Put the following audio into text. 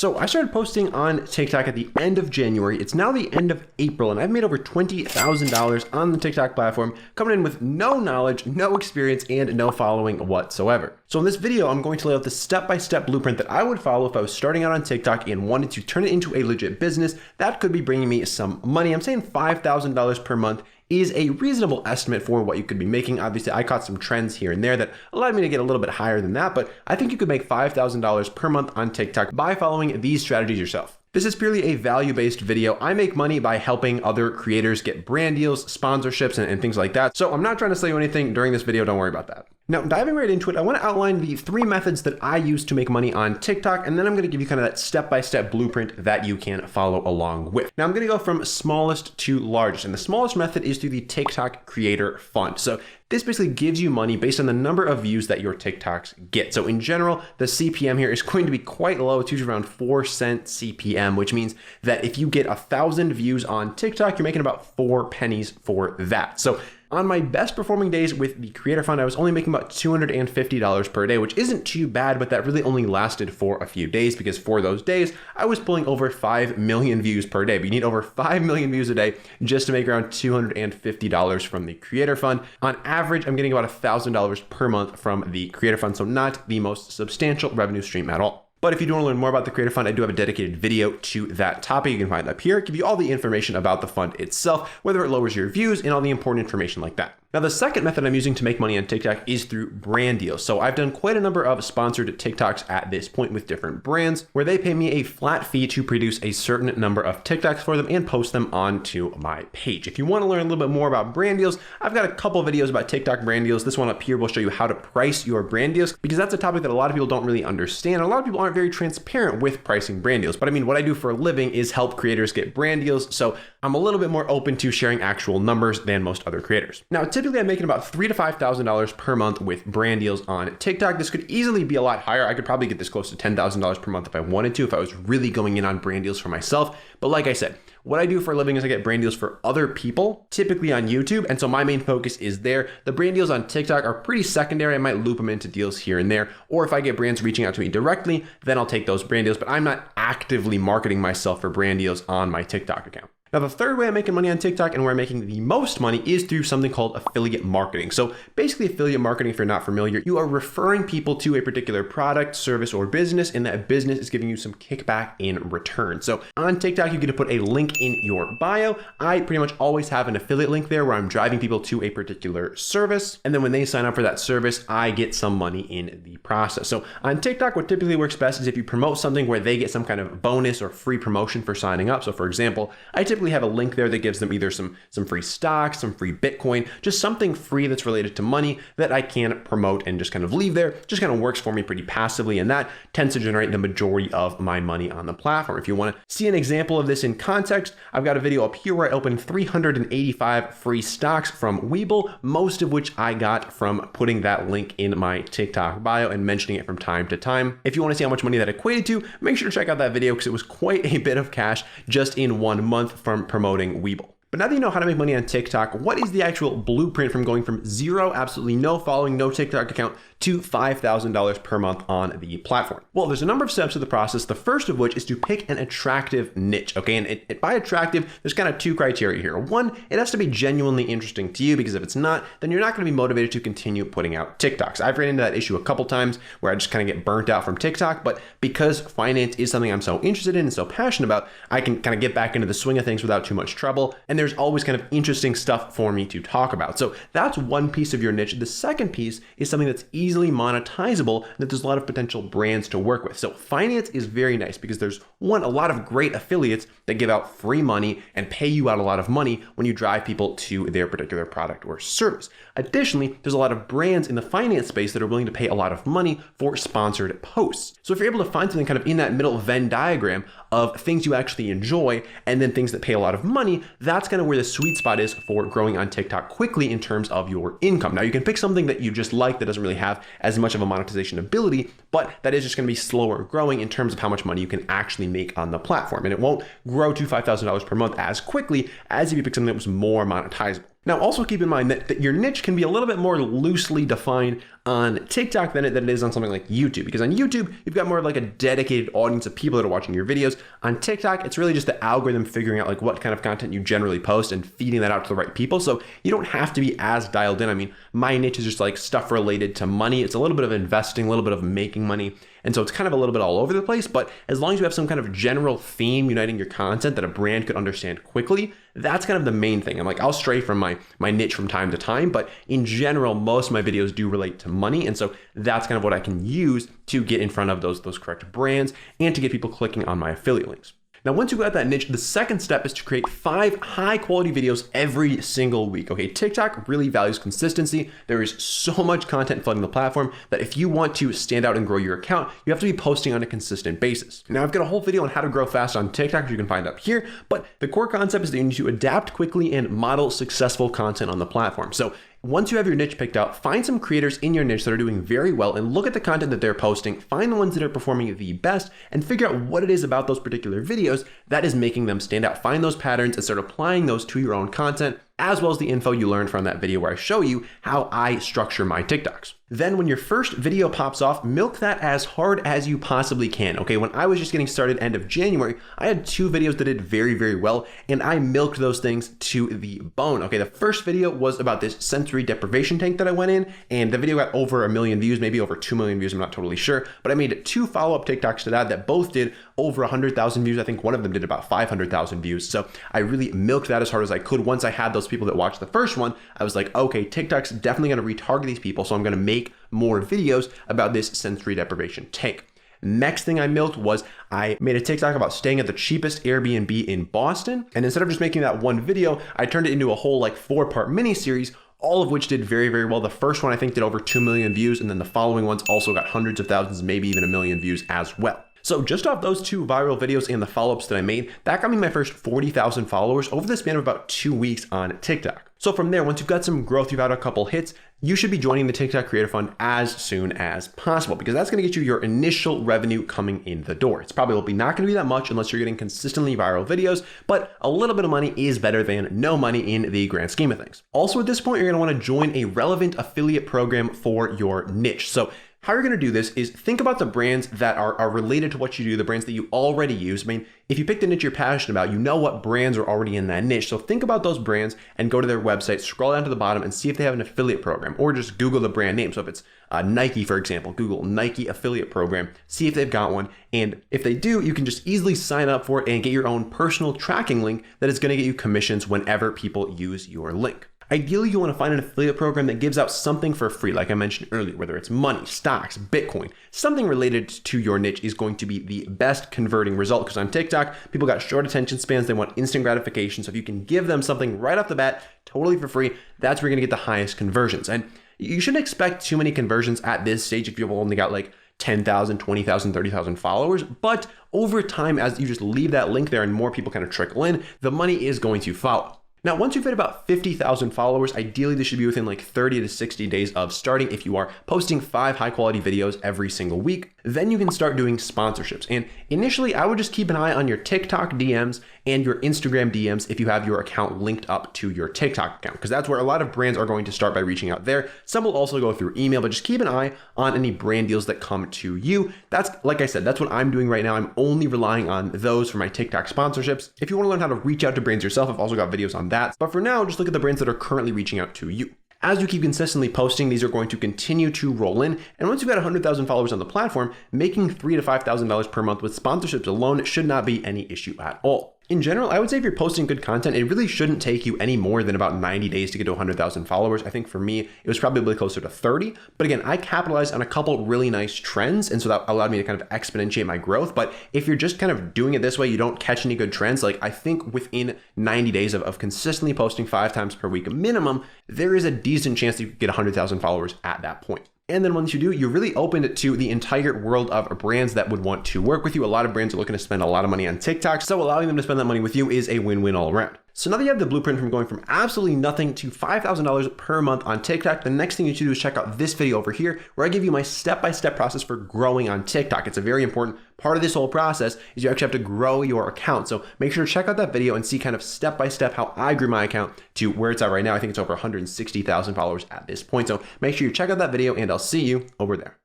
So I started posting on TikTok at the end of January. It's now the end of April, and I've made over $20,000 on the TikTok platform, coming in with no knowledge, no experience, and no following whatsoever. So in this video, I'm going to lay out the step-by-step blueprint that I would follow if I was starting out on TikTok and wanted to turn it into a legit business that could be bringing me some money. I'm saying $5,000 per month is a reasonable estimate for what you could be making. Obviously, I caught some trends here and there that allowed me to get a little bit higher than that, but I think you could make $5,000 per month on TikTok by following these strategies yourself. This is purely a value-based video. I make money by helping other creators get brand deals, sponsorships, and things like that. So I'm not trying to sell you anything during this video. Don't worry about that. Now, diving right into it, I want to outline the 3 methods that I use to make money on TikTok, and then I'm going to give you kind of that step-by-step blueprint that you can follow along with. Now, I'm going to go from smallest to largest, and the smallest method is through the TikTok Creator Fund. So this basically gives you money based on the number of views that your TikToks get. So in general, the CPM here is going to be quite low. It's usually around 4-cent CPM, which means that if you get 1,000 views on TikTok, you're making about 4 pennies for that. So on my best performing days with the Creator Fund, I was only making about $250 per day, which isn't too bad, but that really only lasted for a few days because for those days, I was pulling over 5 million views per day. But you need over 5 million views a day just to make around $250 from the Creator Fund. On average, I'm getting about $1,000 per month from the Creator Fund, so not the most substantial revenue stream at all. But if you do want to learn more about the Creator Fund, I do have a dedicated video to that topic. You can find it up here. Give you all the information about the fund itself, whether it lowers your views and all the important information like that. Now, the second method I'm using to make money on TikTok is through brand deals. So I've done quite a number of sponsored TikToks at this point with different brands where they pay me a flat fee to produce a certain number of TikToks for them and post them onto my page. If you want to learn a little bit more about brand deals, I've got a couple videos about TikTok brand deals. This one up here will show you how to price your brand deals because that's a topic that a lot of people don't really understand. A lot of people aren't very transparent with pricing brand deals. But I mean, what I do for a living is help creators get brand deals. So I'm a little bit more open to sharing actual numbers than most other creators. Now, typically I'm making about $3,000 to $5,000 per month with brand deals on TikTok. This could easily be a lot higher. I could probably get this close to $10,000 per month if I wanted to, if I was really going in on brand deals for myself. But like I said, what I do for a living is I get brand deals for other people, typically on YouTube. And so my main focus is there. The brand deals on TikTok are pretty secondary. I might loop them into deals here and there. Or if I get brands reaching out to me directly, then I'll take those brand deals. But I'm not actively marketing myself for brand deals on my TikTok account. Now, the third way I'm making money on TikTok and where I'm making the most money is through something called affiliate marketing. So basically affiliate marketing, if you're not familiar, you are referring people to a particular product, service, or business, and that business is giving you some kickback in return. So on TikTok, you get to put a link in your bio. I pretty much always have an affiliate link there where I'm driving people to a particular service. And then when they sign up for that service, I get some money in the process. So on TikTok, what typically works best is if you promote something where they get some kind of bonus or free promotion for signing up. So for example, I typically have a link there that gives them either some free stocks, some free Bitcoin, just something free that's related to money that I can promote and just kind of leave there. Just kind of works for me pretty passively, and that tends to generate the majority of my money on the platform. If you want to see an example of this in context, I've got a video up here where I opened 385 free stocks from Webull, most of which I got from putting that link in my TikTok bio and mentioning it from time to time. If you want to see how much money that equated to, make sure to check out that video because it was quite a bit of cash just in 1 month from promoting Webull. But now that you know how to make money on TikTok, what is the actual blueprint from going from zero, absolutely no following, no TikTok account, to $5,000 per month on the platform? Well, there's a number of steps to the process. The first of which is to pick an attractive niche, okay? And by attractive, there's kind of 2 criteria here. One, it has to be genuinely interesting to you because if it's not, then you're not going to be motivated to continue putting out TikToks. I've ran into that issue a couple times where I just kind of get burnt out from TikTok, but because finance is something I'm so interested in and so passionate about, I can kind of get back into the swing of things without too much trouble. And there's always kind of interesting stuff for me to talk about. So that's one piece of your niche. The second piece is something that's easily monetizable and that there's a lot of potential brands to work with. So finance is very nice because there's a lot of great affiliates that give out free money and pay you out a lot of money when you drive people to their particular product or service. Additionally, there's a lot of brands in the finance space that are willing to pay a lot of money for sponsored posts. So if you're able to find something kind of in that middle Venn diagram of things you actually enjoy and then things that pay a lot of money, that's kind of where the sweet spot is for growing on TikTok quickly in terms of your income. Now, you can pick something that you just like that doesn't really have as much of a monetization ability, but that is just going to be slower growing in terms of how much money you can actually make on the platform. And it won't grow to $5,000 per month as quickly as if you pick something that was more monetizable. Now, also keep in mind that your niche can be a little bit more loosely defined on TikTok than it is on something like YouTube, because on YouTube, you've got more of like a dedicated audience of people that are watching your videos. On TikTok, it's really just the algorithm figuring out like what kind of content you generally post and feeding that out to the right people. So you don't have to be as dialed in. I mean, my niche is just like stuff related to money. It's a little bit of investing, a little bit of making money. And so it's kind of a little bit all over the place, but as long as you have some kind of general theme uniting your content that a brand could understand quickly, that's kind of the main thing. I'm like, I'll stray from my niche from time to time, but in general, most of my videos do relate to money. And so that's kind of what I can use to get in front of those correct brands and to get people clicking on my affiliate links. Now, once you got that niche, the second step is to create 5 high quality videos every single week. Okay, TikTok really values consistency. There is so much content flooding the platform that if you want to stand out and grow your account, you have to be posting on a consistent basis. Now, I've got a whole video on how to grow fast on TikTok, which you can find up here, but the core concept is that you need to adapt quickly and model successful content on the platform. So once you have your niche picked out, find some creators in your niche that are doing very well and look at the content that they're posting, find the ones that are performing the best, and figure out what it is about those particular videos that is making them stand out. Find those patterns and start applying those to your own content, as well as the info you learned from that video where I show you how I structure my TikToks. Then when your first video pops off, milk that as hard as you possibly can. Okay, when I was just getting started end of January, I had 2 videos that did very, very well, and I milked those things to the bone. Okay, the first video was about this sensory deprivation tank that I went in, and the video got over 1 million views, maybe over 2 million views, I'm not totally sure, but I made 2 follow-up TikToks to that both did over 100,000 views. I think one of them did about 500,000 views. So I really milked that as hard as I could. Once I had those people that watched the first one, I was like, okay, TikTok's definitely gonna retarget these people, so I'm gonna make more videos about this sensory deprivation tank. Next thing I milked was I made a TikTok about staying at the cheapest Airbnb in Boston. And instead of just making that one video, I turned it into a whole like 4-part mini series, all of which did very, very well. The first one I think did over 2 million views, and then the following ones also got hundreds of thousands, maybe even 1 million views as well. So just off those 2 viral videos and the follow-ups that I made, that got me my first 40,000 followers over the span of about 2 weeks on TikTok. So from there, once you've got some growth, you've had a couple hits, you should be joining the TikTok Creator Fund as soon as possible, because that's going to get you your initial revenue coming in the door. It's probably not going to be that much unless you're getting consistently viral videos, but a little bit of money is better than no money in the grand scheme of things. Also, at this point, you're going to want to join a relevant affiliate program for your niche. So how you're going to do this is think about the brands that are related to what you do, the brands that you already use. I mean, if you pick the niche you're passionate about, you know what brands are already in that niche. So think about those brands and go to their website, scroll down to the bottom and see if they have an affiliate program, or just Google the brand name. So if it's Nike, for example, Google Nike affiliate program, see if they've got one. And if they do, you can just easily sign up for it and get your own personal tracking link that is going to get you commissions whenever people use your link. Ideally, you want to find an affiliate program that gives out something for free, like I mentioned earlier, whether it's money, stocks, Bitcoin, something related to your niche is going to be the best converting result, because on TikTok, people got short attention spans, they want instant gratification. So if you can give them something right off the bat, totally for free, that's where you're going to get the highest conversions. And you shouldn't expect too many conversions at this stage if you've only got like 10,000, 20,000, 30,000 followers. But over time, as you just leave that link there and more people kind of trickle in, the money is going to follow. Now, once you've hit about 50,000 followers, ideally this should be within like 30 to 60 days of starting if you are posting 5 high quality videos every single week. Then you can start doing sponsorships. And initially, I would just keep an eye on your TikTok DMs and your Instagram DMs if you have your account linked up to your TikTok account, because that's where a lot of brands are going to start by reaching out there. Some will also go through email, but just keep an eye on any brand deals that come to you. That's, like I said, that's what I'm doing right now. I'm only relying on those for my TikTok sponsorships. If you want to learn how to reach out to brands yourself, I've also got videos on that. But for now, just look at the brands that are currently reaching out to you. As you keep consistently posting, these are going to continue to roll in. And once you've got 100,000 followers on the platform, making $3,000 to $5,000 per month with sponsorships alone should not be any issue at all. In general, I would say if you're posting good content, it really shouldn't take you any more than about 90 days to get to 100,000 followers. I think for me, it was probably closer to 30. But again, I capitalized on a couple really nice trends, and so that allowed me to kind of exponentiate my growth. But if you're just kind of doing it this way, you don't catch any good trends. Like I think within 90 days of consistently posting 5 times per week minimum, there is a decent chance that you could get 100,000 followers at that point. And then once you do, you're really open to the entire world of brands that would want to work with you. A lot of brands are looking to spend a lot of money on TikTok, so allowing them to spend that money with you is a win-win all around. So now that you have the blueprint from going from absolutely nothing to $5,000 per month on TikTok, the next thing you should do is check out this video over here where I give you my step-by-step process for growing on TikTok. It's a very important part of this whole process is you actually have to grow your account. So make sure to check out that video and see kind of step-by-step how I grew my account to where it's at right now. I think it's over 160,000 followers at this point. So make sure you check out that video and I'll see you over there.